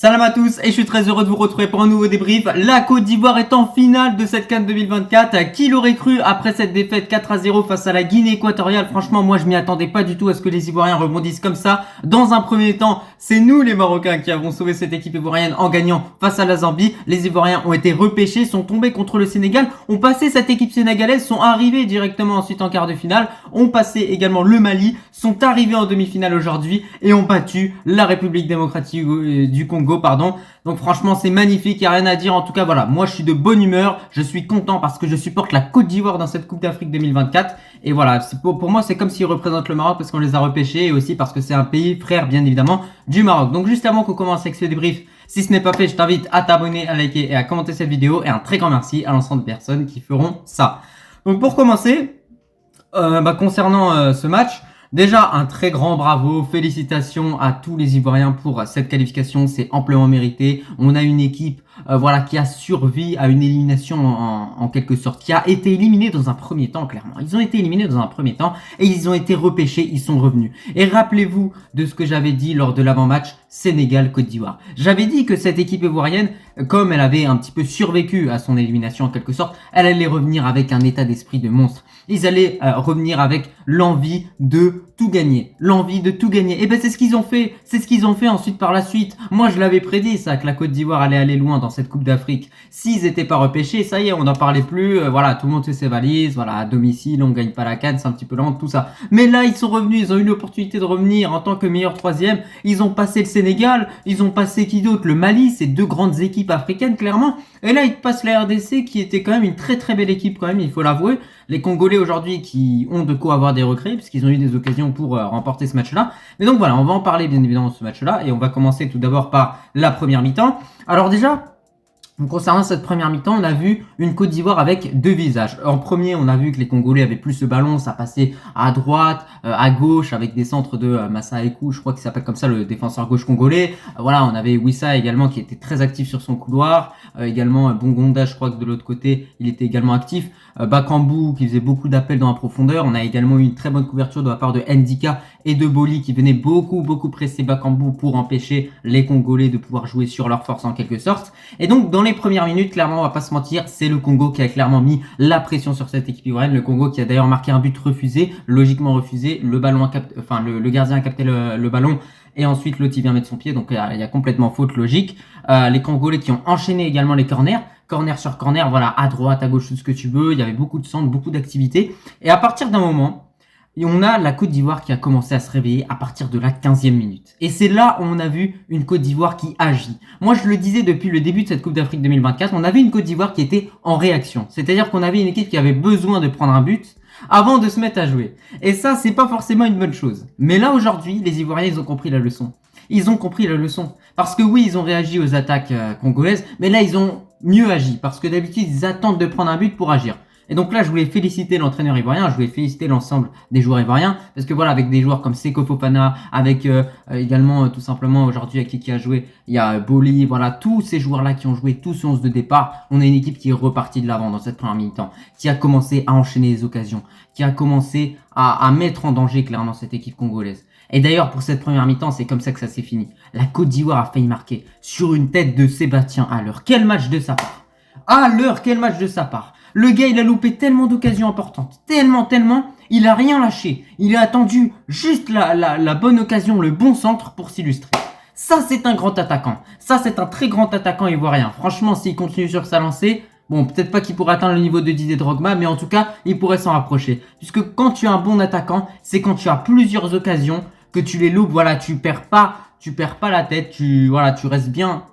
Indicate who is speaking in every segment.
Speaker 1: Salam à tous et je suis très heureux de vous retrouver pour un nouveau débrief. La Côte d'Ivoire est en finale de cette CAN 2024. Qui l'aurait cru après cette défaite 4-0 face à la Guinée équatoriale? Franchement, moi je m'y attendais pas du tout à ce que les Ivoiriens rebondissent comme ça. Dans un premier temps, c'est nous les Marocains qui avons sauvé cette équipe ivoirienne en gagnant face à la Zambie. Les Ivoiriens ont été repêchés, sont tombés contre le Sénégal, ont passé cette équipe sénégalaise, sont arrivés directement ensuite en quart de finale, ont passé également le Mali, sont arrivés en demi-finale aujourd'hui et ont battu la République démocratique du Congo. Donc franchement c'est magnifique, il n'y a rien à dire. En tout cas voilà, moi je suis de bonne humeur, je suis content parce que je supporte la Côte d'Ivoire dans cette Coupe d'Afrique 2024. Et voilà, pour moi c'est comme s'ils représentent le Maroc parce qu'on les a repêchés et aussi parce que c'est un pays frère bien évidemment du Maroc. Donc juste avant qu'on commence avec ce débrief, si ce n'est pas fait, je t'invite à t'abonner, à liker et à commenter cette vidéo. Et un très grand merci à l'ensemble de personnes qui feront ça. Donc pour commencer, concernant ce match, déjà, un très grand bravo, félicitations à tous les Ivoiriens pour cette qualification, c'est amplement mérité. On a une équipe qui a survécu à une élimination en quelque sorte, qui a été éliminée dans un premier temps, clairement. Ils ont été éliminés dans un premier temps et ils ont été repêchés, ils sont revenus. Et rappelez-vous de ce que j'avais dit lors de l'avant-match Sénégal-Côte d'Ivoire. J'avais dit que cette équipe ivoirienne, comme elle avait un petit peu survécu à son élimination en quelque sorte, elle allait revenir avec un état d'esprit de monstre. Ils allaient revenir avec l'envie de tout gagner. L'envie de tout gagner. Et ben c'est ce qu'ils ont fait. C'est ce qu'ils ont fait ensuite par la suite. Moi je l'avais prédit ça, que la Côte d'Ivoire allait aller loin dans cette Coupe d'Afrique. S'ils étaient pas repêchés, ça y est, on n'en parlait plus. Tout le monde fait ses valises. Voilà, à domicile, on gagne pas la CAN, c'est un petit peu lent, tout ça. Mais là ils sont revenus, ils ont eu l'opportunité de revenir en tant que meilleur troisième. Ils ont passé le Sénégal, ils ont passé qui d'autre? Le Mali, c'est deux grandes équipes africaines clairement. Et là ils passent la RDC qui était quand même une très très belle équipe quand même, il faut l'avouer. Les Congolais aujourd'hui qui ont de quoi avoir des regrets puisqu'ils ont eu des occasions pour remporter ce match-là. Mais donc voilà, on va en parler bien évidemment de ce match-là et on va commencer tout d'abord par la première mi-temps. Alors déjà, concernant cette première mi-temps, on a vu une Côte d'Ivoire avec deux visages. En premier, on a vu que les Congolais avaient plus ce ballon, ça passait à droite, à gauche, avec des centres de Massa Ekou, je crois qu'il s'appelle comme ça, le défenseur gauche congolais. On avait Wissa également qui était très actif sur son couloir. Également Bongonda, je crois que de l'autre côté, il était également actif. Bakambu qui faisait beaucoup d'appels dans la profondeur. On a également eu une très bonne couverture de la part de Ndika et de Boli qui venaient beaucoup presser Bakambu pour empêcher les Congolais de pouvoir jouer sur leur force en quelque sorte. Et donc dans les premières minutes, clairement, on va pas se mentir, c'est le Congo qui a clairement mis la pression sur cette équipe ivoirienne. Le Congo qui a d'ailleurs marqué un but refusé, logiquement refusé. Le gardien a capté le ballon et ensuite l'autre il vient mettre son pied, donc il y a complètement faute logique. Les Congolais qui ont enchaîné également les corners sur corner, à droite, à gauche, tout ce que tu veux. Il y avait beaucoup de centres, beaucoup d'activités. Et à partir d'un moment, on a la Côte d'Ivoire qui a commencé à se réveiller à partir de la 15e minute. Et c'est là où on a vu une Côte d'Ivoire qui agit. Moi, je le disais depuis le début de cette Coupe d'Afrique 2024, on avait une Côte d'Ivoire qui était en réaction. C'est-à-dire qu'on avait une équipe qui avait besoin de prendre un but avant de se mettre à jouer. Et ça, c'est pas forcément une bonne chose. Mais là, aujourd'hui, les Ivoiriens, ils ont compris la leçon. Ils ont compris la leçon. Parce que oui, ils ont réagi aux attaques congolaises, mais là, ils ont mieux agi. Parce que d'habitude, ils attendent de prendre un but pour agir. Et donc là, je voulais féliciter l'entraîneur ivoirien, je voulais féliciter l'ensemble des joueurs ivoiriens, parce que avec des joueurs comme Seko Fofana, avec également tout simplement aujourd'hui avec qui a joué, il y a Boli, tous ces joueurs-là qui ont joué tous 11 de départ, on a une équipe qui est repartie de l'avant dans cette première mi-temps, qui a commencé à enchaîner les occasions, qui a commencé à mettre en danger clairement cette équipe congolaise. Et d'ailleurs, pour cette première mi-temps, c'est comme ça que ça s'est fini. La Côte d'Ivoire a failli marquer sur une tête de Sébastien Haller. Quel match de sa part! Haller, quel match de sa part! Le gars, il a loupé tellement d'occasions importantes. Tellement. Il a rien lâché. Il a attendu juste la bonne occasion, le bon centre pour s'illustrer. Ça, c'est un grand attaquant. Ça, c'est un très grand attaquant ivoirien. Franchement, s'il continue sur sa lancée, bon, peut-être pas qu'il pourrait atteindre le niveau de Didier Drogba, mais en tout cas, il pourrait s'en rapprocher. Puisque quand tu es un bon attaquant, c'est quand tu as plusieurs occasions que tu les loupes. Tu perds pas la tête. Tu restes bien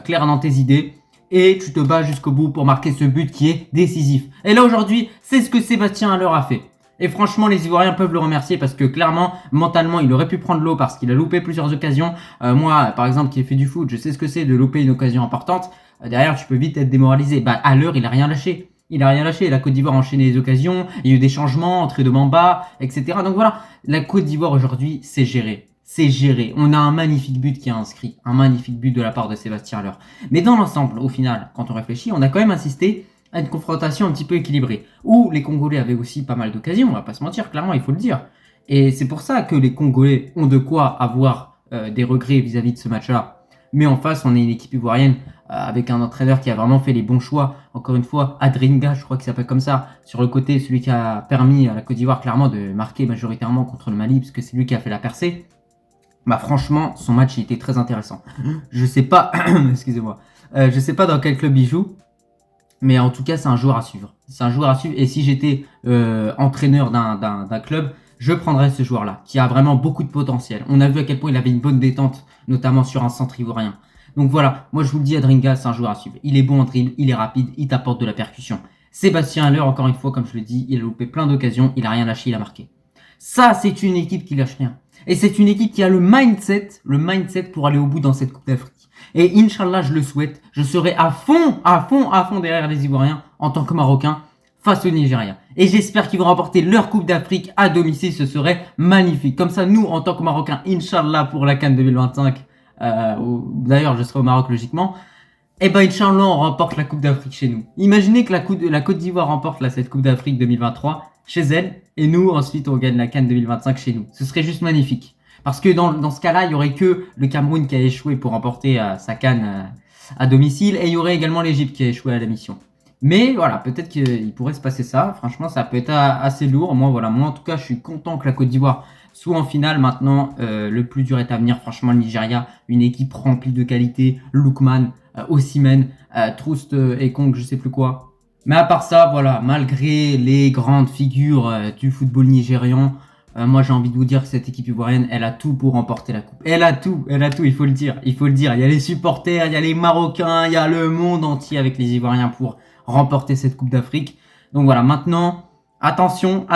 Speaker 1: clair dans tes idées. Et tu te bats jusqu'au bout pour marquer ce but qui est décisif. Et là aujourd'hui, c'est ce que Sébastien Haller a fait. Et franchement, les Ivoiriens peuvent le remercier parce que clairement, mentalement, il aurait pu prendre l'eau parce qu'il a loupé plusieurs occasions. Moi, par exemple, qui ai fait du foot, je sais ce que c'est de louper une occasion importante. Derrière, tu peux vite être démoralisé. Haller, il a rien lâché. La Côte d'Ivoire a enchaîné les occasions. Il y a eu des changements, entrée de Mamba, etc. Donc la Côte d'Ivoire aujourd'hui, c'est géré. C'est géré. On a un magnifique but qui est inscrit. Un magnifique but de la part de Sébastien Haller. Mais dans l'ensemble, au final, quand on réfléchit, on a quand même assisté à une confrontation un petit peu équilibrée. Où les Congolais avaient aussi pas mal d'occasions, on va pas se mentir, clairement, il faut le dire. Et c'est pour ça que les Congolais ont de quoi avoir des regrets vis-à-vis de ce match-là. Mais en face, on est une équipe ivoirienne avec un entraîneur qui a vraiment fait les bons choix. Encore une fois, Adringa, je crois qu'il s'appelle comme ça, sur le côté, celui qui a permis à la Côte d'Ivoire clairement de marquer majoritairement contre le Mali, parce que c'est lui qui a fait la percée. Bah franchement, son match il était très intéressant. Je sais pas, excusez-moi, je sais pas dans quel club il joue, mais en tout cas c'est un joueur à suivre. C'est un joueur à suivre. Et si j'étais entraîneur d'un club, je prendrais ce joueur-là, qui a vraiment beaucoup de potentiel. On a vu à quel point il avait une bonne détente, notamment sur un centre ivoirien. Donc voilà, moi je vous le dis, Adringa, c'est un joueur à suivre. Il est bon en dribble, il est rapide, il t'apporte de la percussion. Sébastien Haller, encore une fois, comme je le dis, il a loupé plein d'occasions, il a rien lâché, il a marqué. Ça, c'est une équipe qui lâche rien. Et c'est une équipe qui a le mindset pour aller au bout dans cette Coupe d'Afrique. Et Inch'Allah, je le souhaite, je serai à fond derrière les Ivoiriens en tant que Marocain face au Nigeria. Et j'espère qu'ils vont remporter leur Coupe d'Afrique à domicile, ce serait magnifique. Comme ça, nous, en tant que Marocains, Inch'Allah pour la CAN 2025, d'ailleurs, je serai au Maroc logiquement, et ben Inch'Allah, on remporte la Coupe d'Afrique chez nous. Imaginez que la Côte d'Ivoire remporte cette Coupe d'Afrique 2023 chez elle, et nous, ensuite, on gagne la CAN 2025 chez nous. Ce serait juste magnifique. Parce que dans ce cas-là, il y aurait que le Cameroun qui a échoué pour remporter sa CAN à domicile, et il y aurait également l'Égypte qui a échoué à la mission. Mais voilà, peut-être qu'il pourrait se passer ça. Franchement, ça peut être assez lourd. Moi, en tout cas, je suis content que la Côte d'Ivoire soit en finale. Maintenant, le plus dur est à venir. Franchement, le Nigeria, une équipe remplie de qualité. Lookman, Osimhen, Troust et Kong, je sais plus quoi. Mais à part ça, voilà, malgré les grandes figures du football nigérian, moi j'ai envie de vous dire que cette équipe ivoirienne, elle a tout pour remporter la coupe. Elle a tout, il faut le dire. Il y a les supporters, il y a les Marocains, il y a le monde entier avec les Ivoiriens pour remporter cette Coupe d'Afrique. Donc voilà, maintenant, attention,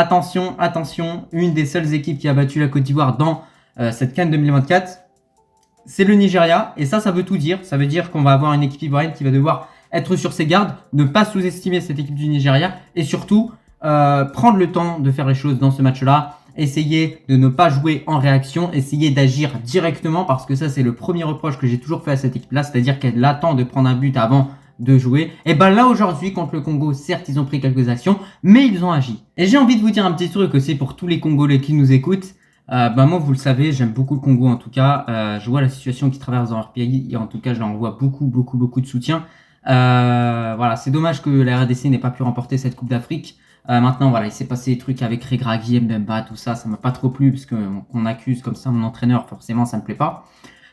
Speaker 1: une des seules équipes qui a battu la Côte d'Ivoire dans cette CAN 2024, c'est le Nigeria. Et ça veut tout dire. Ça veut dire qu'on va avoir une équipe ivoirienne qui va devoir être sur ses gardes, ne pas sous-estimer cette équipe du Nigeria et surtout prendre le temps de faire les choses dans ce match-là. Essayer de ne pas jouer en réaction, essayer d'agir directement, parce que ça c'est le premier reproche que j'ai toujours fait à cette équipe-là, c'est-à-dire qu'elle attend de prendre un but avant de jouer. Et ben là aujourd'hui contre le Congo, certes ils ont pris quelques actions, mais ils ont agi. Et j'ai envie de vous dire un petit truc aussi pour tous les Congolais qui nous écoutent. Moi vous le savez, j'aime beaucoup le Congo en tout cas. Je vois la situation qu'ils traversent dans leur pays et en tout cas je leur envoie beaucoup de soutien. Voilà, c'est dommage que la RDC n'ait pas pu remporter cette Coupe d'Afrique. Maintenant, voilà, il s'est passé des trucs avec Regragui, Mbemba, tout ça, ça m'a pas trop plu parce qu'on accuse comme ça mon entraîneur, forcément, ça me plaît pas.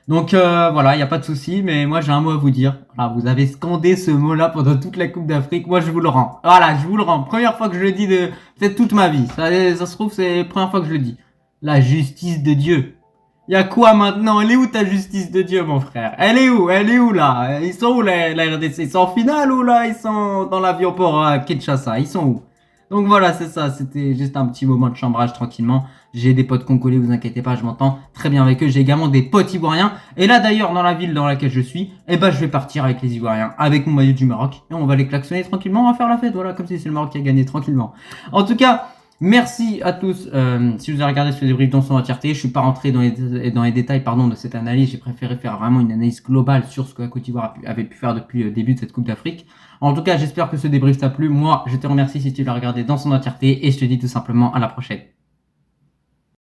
Speaker 1: Donc voilà, il y a pas de souci, mais moi j'ai un mot à vous dire. Voilà, vous avez scandé ce mot-là pendant toute la Coupe d'Afrique, moi je vous le rends. Voilà, je vous le rends. Première fois que je le dis de peut-être toute ma vie. Ça se trouve c'est la première fois que je le dis. La justice de Dieu. Y a quoi maintenant? Elle est où ta justice de Dieu, mon frère? Elle est où là? Ils sont où la RDC? Ils sont en finale ou là ils sont dans l'avion pour Kinshasa? Ils sont où? Donc voilà, c'est ça, c'était juste un petit moment de chambrage tranquillement. J'ai des potes congolais, vous inquiétez pas, je m'entends très bien avec eux. J'ai également des potes ivoiriens. Et là d'ailleurs, dans la ville dans laquelle je suis, je vais partir avec les Ivoiriens, avec mon maillot du Maroc. Et on va les klaxonner tranquillement, on va faire la fête, voilà, comme si c'est le Maroc qui a gagné tranquillement. En tout cas, merci à tous. Si vous avez regardé ce débrief dans son entièreté, je suis pas rentré dans les détails de cette analyse. J'ai préféré faire vraiment une analyse globale sur ce que la Côte d'Ivoire avait pu faire depuis le début de cette Coupe d'Afrique. En tout cas, j'espère que ce débrief t'a plu. Moi, je te remercie si tu l'as regardé dans son entièreté et je te dis tout simplement à la prochaine.